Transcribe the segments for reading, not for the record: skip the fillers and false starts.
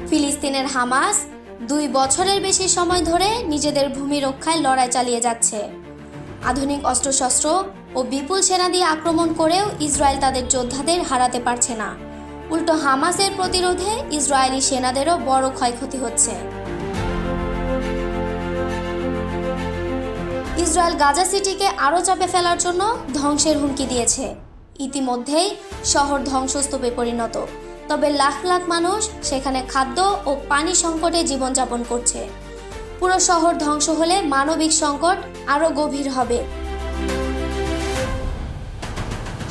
ফিলিস্তিনের হামাস 2 বছরের বেশি সময় ধরে নিজেদের ভূমি রক্ষায় লড়াই চালিয়ে যাচ্ছে। আধুনিক অস্ত্রশস্ত্র ও বিপুল সেনা দিয়ে আক্রমণ করেও ইসরায়েল তাদের যোদ্ধাদের হারাতে পারছে না। উল্টো হামাসের প্রতিরোধে ইসরায়েলি সেনাদেরও বড় ক্ষয়ক্ষতি হচ্ছে। ইসরায়েল গাজা সিটিকে আরও চাপে ফেলার জন্য ধ্বংসের হুমকি দিয়েছে। ইতিমধ্যেই শহর ধ্বংসস্তূপে পরিণত, তবে লাখ লাখ মানুষ সেখানে খাদ্য ও পানি সংকটে জীবনযাপন করছে। পুরো শহর ধ্বংস হলে মানবিক সংকট আরও গভীর হবে।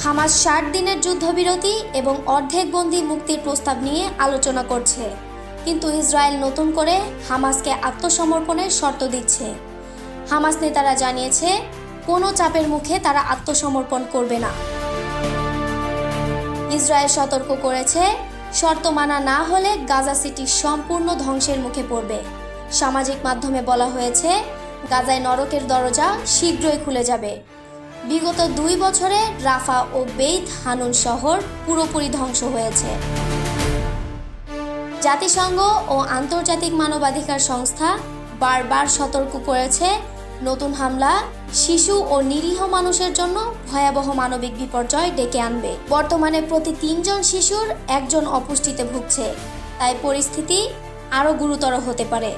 হামাস 60 দিনের যুদ্ধবিরতি এবং অর্ধেক বন্দী মুক্তির প্রস্তাব নিয়ে আলোচনা করছে, কিন্তু ইসরায়েল নতুন করে হামাসকে আত্মসমর্পণের শর্ত দিচ্ছে। হামাস নেতারা জানিয়েছে, কোনো চাপের মুখে তারা আত্মসমর্পণ করবে না। ইসরায়েল সতর্ক করেছে, শর্ত মানা না হলে গাজা সিটি সম্পূর্ণ ধ্বংসের মুখে পড়বে। সামাজিক মাধ্যমে বলা হয়েছে, গাজায় নরকের দরজা শীঘ্রই খুলে যাবে। বিগত 2 বছরে রাফা ও বেইত হানুন শহর পুরোপুরি ধ্বংস হয়েছে। জাতিসংঘ ও আন্তর্জাতিক মানবাধিকার সংস্থা বারবার সতর্ক করেছে, নতুন হামলা শিশু ও নিরীহ মানুষের জন্য ভয়াবহ মানবিক বিপর্যয় ডেকে আনবে। বর্তমানে প্রতি 3 জন শিশুর 1 জন অপুষ্টিতে ভুগছে, তাই পরিস্থিতি আরও গুরুতর হতে পারে।